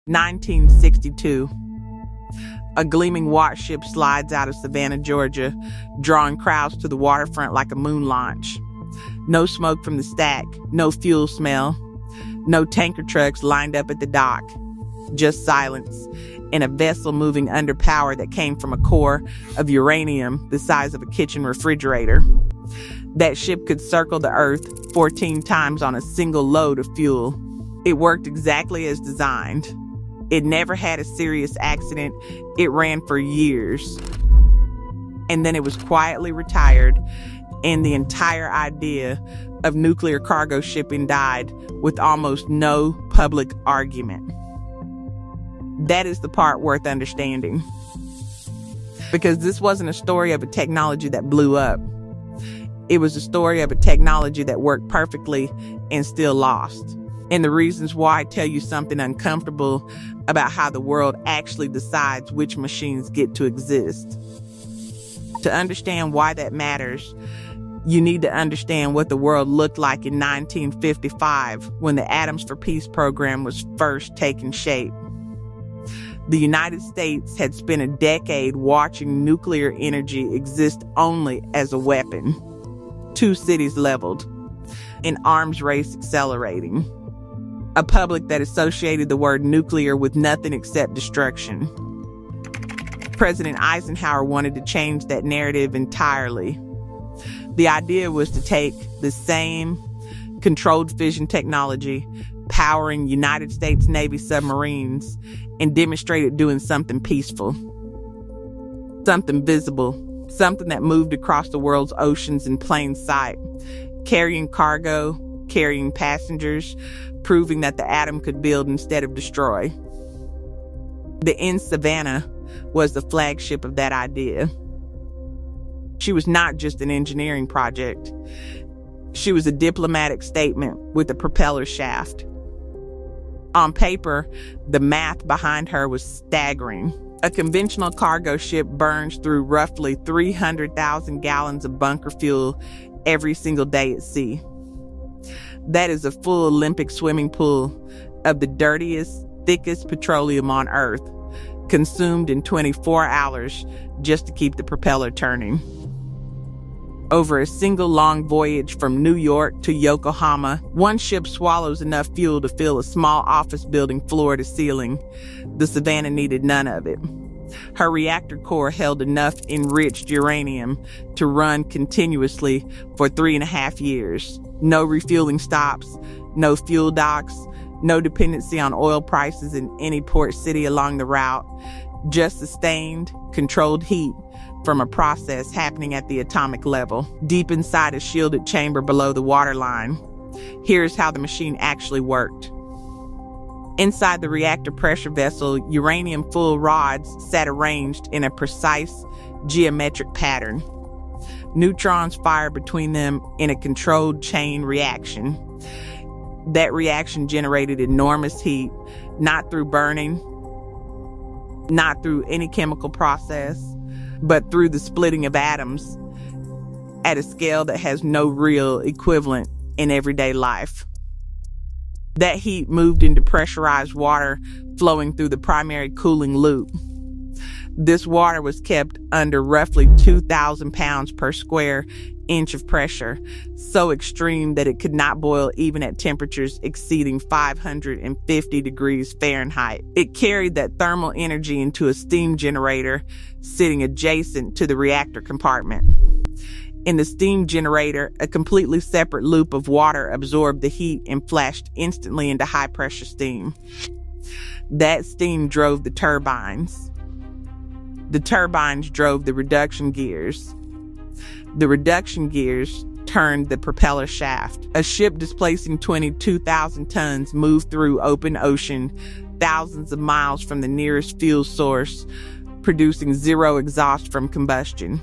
1962. A gleaming watch ship slides out of Savannah, Georgia, drawing crowds to the waterfront like a moon launch. No smoke from the stack, no fuel smell, no tanker trucks lined up at the dock. Just silence, and a vessel moving under power that came from a core of uranium the size of a kitchen refrigerator. That ship could circle the Earth 14 times on a single load of fuel. It worked exactly as designed. It never had a serious accident. It ran for years. And then it was quietly retired, and the entire idea of nuclear cargo shipping died with almost no public argument. That is the part worth understanding. Because this wasn't a story of a technology that blew up. It was a story of a technology that worked perfectly and still lost. And the reasons why I tell you something uncomfortable about how the world actually decides which machines get to exist. To understand why that matters, you need to understand what the world looked like in 1955 when the Atoms for Peace program was first taking shape. The United States had spent a decade watching nuclear energy exist only as a weapon. 2 cities leveled, an arms race accelerating, a public that associated the word nuclear with nothing except destruction. President Eisenhower wanted to change that narrative entirely. The idea was to take the same controlled fission technology powering United States Navy submarines and demonstrate it doing something peaceful, something visible, something that moved across the world's oceans in plain sight, carrying cargo, carrying passengers, proving that the atom could build instead of destroy. The NS Savannah was the flagship of that idea. She was not just an engineering project. She was a diplomatic statement with a propeller shaft. On paper, the math behind her was staggering. A conventional cargo ship burns through roughly 300,000 gallons of bunker fuel every single day at sea. That is a full Olympic swimming pool of the dirtiest, thickest petroleum on Earth, consumed in 24 hours just to keep the propeller turning. Over a single long voyage from New York to Yokohama, one ship swallows enough fuel to fill a small office building floor to ceiling. The Savannah needed none of it. Her reactor core held enough enriched uranium to run continuously for 3.5 years. No refueling stops, no fuel docks, no dependency on oil prices in any port city along the route, just sustained, controlled heat from a process happening at the atomic level, deep inside a shielded chamber below the waterline. Here's how the machine actually worked. Inside the reactor pressure vessel, uranium-full rods sat arranged in a precise geometric pattern. Neutrons fired between them in a controlled chain reaction. That reaction generated enormous heat, not through burning, not through any chemical process, but through the splitting of atoms at a scale that has no real equivalent in everyday life. That heat moved into pressurized water flowing through the primary cooling loop. This water was kept under roughly 2,000 pounds per square inch of pressure, so extreme that it could not boil even at temperatures exceeding 550 degrees Fahrenheit. It carried that thermal energy into a steam generator sitting adjacent to the reactor compartment. In the steam generator, a completely separate loop of water absorbed the heat and flashed instantly into high-pressure steam. That steam drove the turbines. The turbines drove the reduction gears. The reduction gears turned the propeller shaft. A ship displacing 22,000 tons moved through open ocean, thousands of miles from the nearest fuel source, producing zero exhaust from combustion.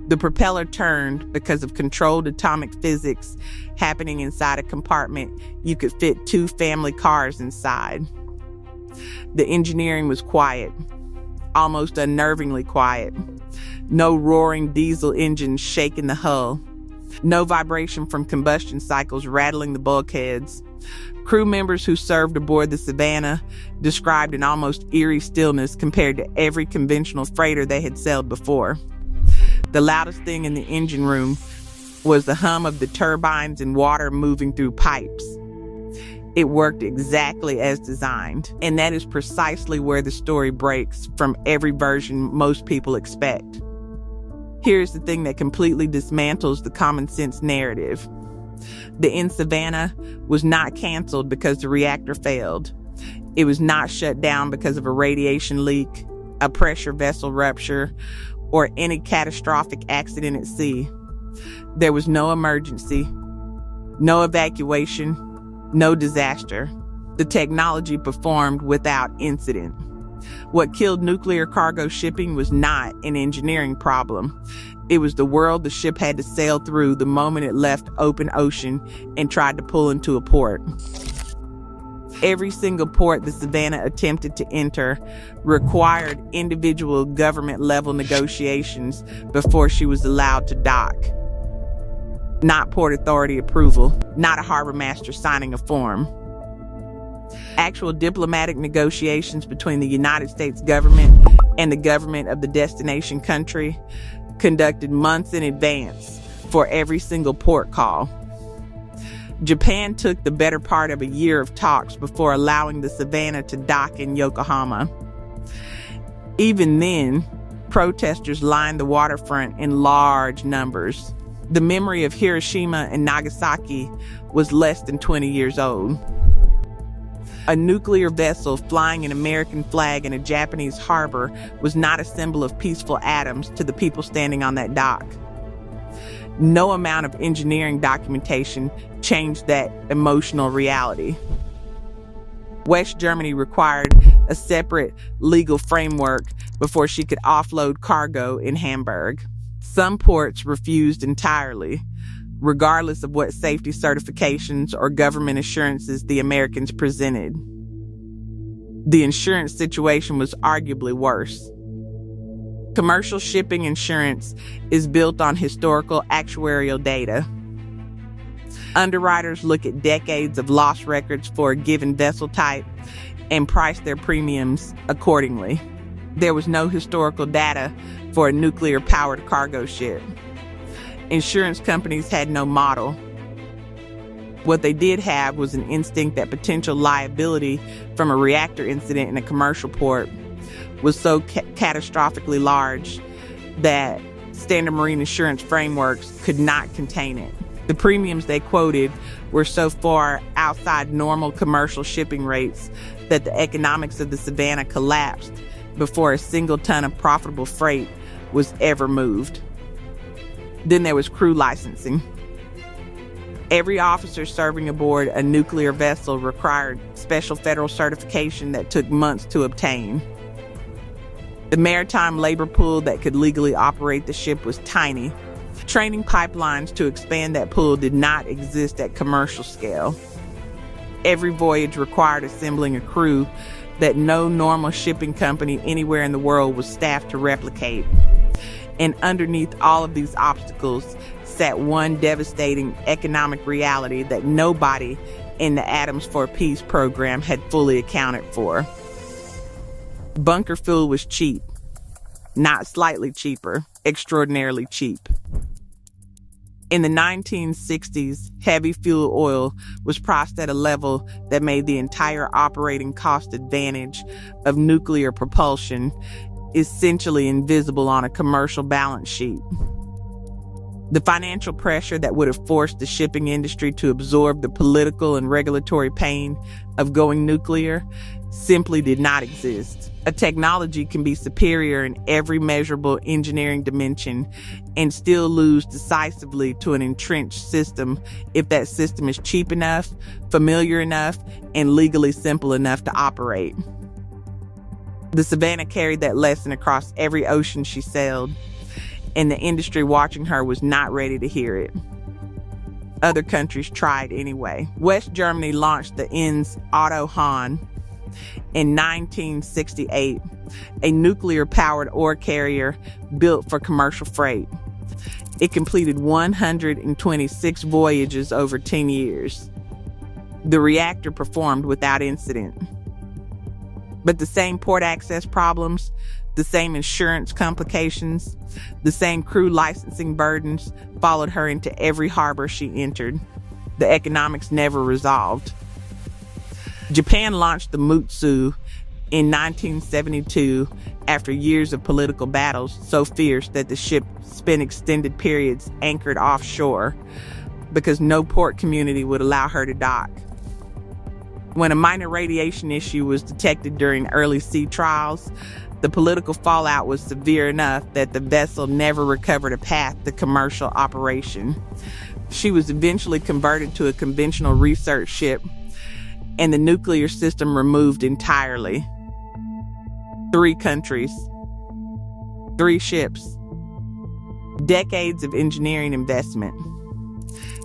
The propeller turned because of controlled atomic physics happening inside a compartment you could fit 2 family cars inside. The engineering was quiet, almost unnervingly quiet. No roaring diesel engines shaking the hull. No vibration from combustion cycles rattling the bulkheads. Crew members who served aboard the Savannah described an almost eerie stillness compared to every conventional freighter they had sailed before. The loudest thing in the engine room was the hum of the turbines and water moving through pipes. It worked exactly as designed, and that is precisely where the story breaks from every version most people expect. Here's the thing that completely dismantles the common sense narrative. The NS Savannah was not canceled because the reactor failed. It was not shut down because of a radiation leak, a pressure vessel rupture, or any catastrophic accident at sea. There was no emergency, no evacuation, no disaster. The technology performed without incident. What killed nuclear cargo shipping was not an engineering problem. It was the world the ship had to sail through the moment it left open ocean and tried to pull into a port. Every single port the Savannah attempted to enter required individual government-level negotiations before she was allowed to dock. Not Port Authority approval, not a harbor master signing a form. Actual diplomatic negotiations between the United States government and the government of the destination country conducted months in advance for every single port call. Japan took the better part of a year of talks before allowing the Savannah to dock in Yokohama. Even then, protesters lined the waterfront in large numbers. The memory of Hiroshima and Nagasaki was less than 20 years old. A nuclear vessel flying an American flag in a Japanese harbor was not a symbol of peaceful atoms to the people standing on that dock. No amount of engineering documentation changed that emotional reality. West Germany required a separate legal framework before she could offload cargo in Hamburg. Some ports refused entirely, regardless of what safety certifications or government assurances the Americans presented. The insurance situation was arguably worse. Commercial shipping insurance is built on historical actuarial data. Underwriters look at decades of loss records for a given vessel type and price their premiums accordingly. There was no historical data for a nuclear-powered cargo ship. Insurance companies had no model. What they did have was an instinct that potential liability from a reactor incident in a commercial port was so catastrophically large that standard marine insurance frameworks could not contain it. The premiums they quoted were so far outside normal commercial shipping rates that the economics of the Savannah collapsed before a single ton of profitable freight was ever moved. Then there was crew licensing. Every officer serving aboard a nuclear vessel required special federal certification that took months to obtain. The maritime labor pool that could legally operate the ship was tiny. Training pipelines to expand that pool did not exist at commercial scale. Every voyage required assembling a crew that no normal shipping company anywhere in the world was staffed to replicate. And underneath all of these obstacles sat one devastating economic reality that nobody in the Atoms for Peace program had fully accounted for. Bunker fuel was cheap, not slightly cheaper, extraordinarily cheap. In the 1960s, heavy fuel oil was priced at a level that made the entire operating cost advantage of nuclear propulsion essentially invisible on a commercial balance sheet. The financial pressure that would have forced the shipping industry to absorb the political and regulatory pain of going nuclear simply did not exist. A technology can be superior in every measurable engineering dimension and still lose decisively to an entrenched system if that system is cheap enough, familiar enough, and legally simple enough to operate. The Savannah carried that lesson across every ocean she sailed, and the industry watching her was not ready to hear it. Other countries tried anyway. West Germany launched the NS Otto Hahn in 1968, a nuclear-powered ore carrier built for commercial freight. It completed 126 voyages over 10 years. The reactor performed without incident. But the same port access problems, the same insurance complications, the same crew licensing burdens followed her into every harbor she entered. The economics never resolved. Japan launched the Mutsu in 1972 after years of political battles so fierce that the ship spent extended periods anchored offshore because no port community would allow her to dock. When a minor radiation issue was detected during early sea trials, the political fallout was severe enough that the vessel never recovered a path to commercial operation. She was eventually converted to a conventional research ship and the nuclear system removed entirely. 3 countries, 3 ships, decades of engineering investment,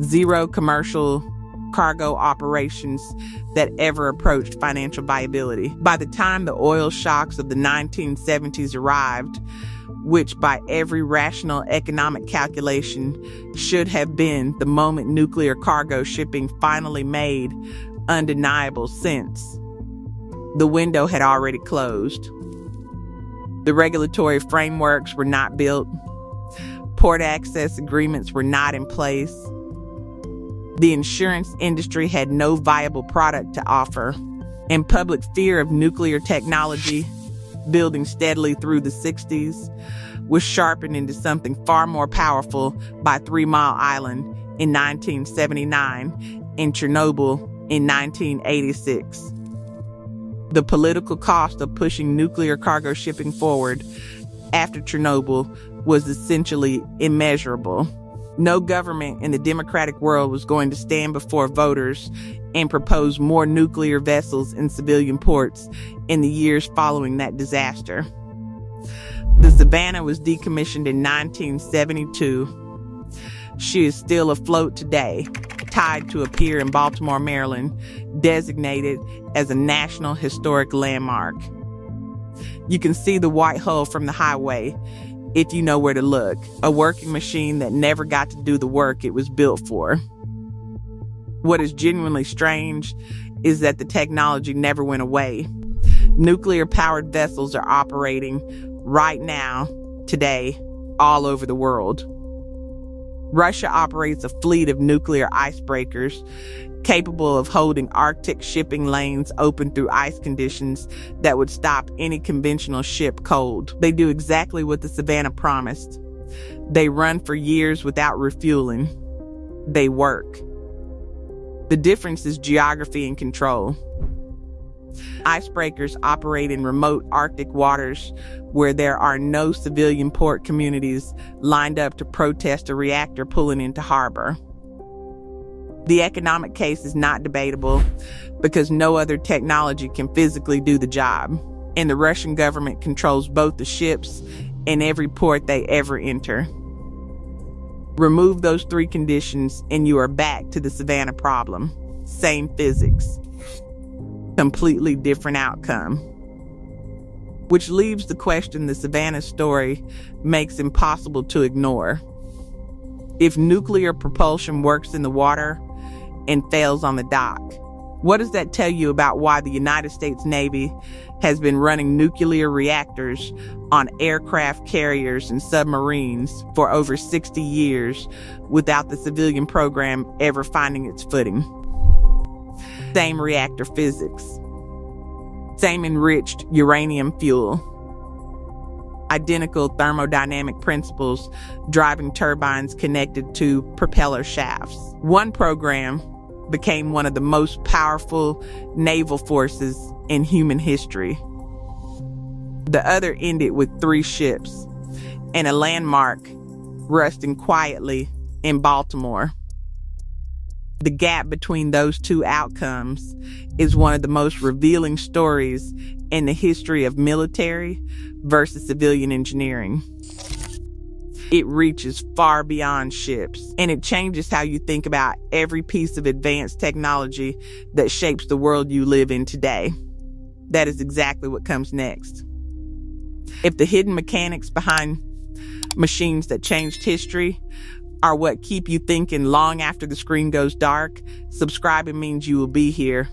0 commercial cargo operations that ever approached financial viability. By the time the oil shocks of the 1970s arrived, which by every rational economic calculation should have been the moment nuclear cargo shipping finally made undeniable sense, the window had already closed. The regulatory frameworks were not built. Port access agreements were not in place. The insurance industry had no viable product to offer, and public fear of nuclear technology, building steadily through the 60s, was sharpened into something far more powerful by 3 Mile Island in 1979 and Chernobyl in 1986. The political cost of pushing nuclear cargo shipping forward after Chernobyl was essentially immeasurable. No government in the democratic world was going to stand before voters and propose more nuclear vessels in civilian ports in the years following that disaster. The Savannah was decommissioned in 1972. She is still afloat today, tied to a pier in Baltimore, Maryland, designated as a National Historic Landmark. You can see the white hull from the highway if you know where to look, a working machine that never got to do the work it was built for. What is genuinely strange is that the technology never went away. Nuclear-powered vessels are operating right now, today, all over the world. Russia operates a fleet of nuclear icebreakers capable of holding Arctic shipping lanes open through ice conditions that would stop any conventional ship cold. They do exactly what the Savannah promised. They run for years without refueling. They work. The difference is geography and control. Icebreakers operate in remote Arctic waters where there are no civilian port communities lined up to protest a reactor pulling into harbor. The economic case is not debatable because no other technology can physically do the job, and the Russian government controls both the ships and every port they ever enter. Remove those 3 conditions and you are back to the Savannah problem. Same physics. Completely different outcome. Which leaves the question the Savannah story makes impossible to ignore. If nuclear propulsion works in the water and fails on the dock, what does that tell you about why the United States Navy has been running nuclear reactors on aircraft carriers and submarines for over 60 years without the civilian program ever finding its footing? Same reactor physics. Same enriched uranium fuel. Identical thermodynamic principles driving turbines connected to propeller shafts. One program became one of the most powerful naval forces in human history. The other ended with 3 ships and a landmark resting quietly in Baltimore. The gap between those 2 outcomes is one of the most revealing stories in the history of military versus civilian engineering. It reaches far beyond ships, and it changes how you think about every piece of advanced technology that shapes the world you live in today. That is exactly what comes next. If the hidden mechanics behind machines that changed history are what keep you thinking long after the screen goes dark. Subscribing means you will be here.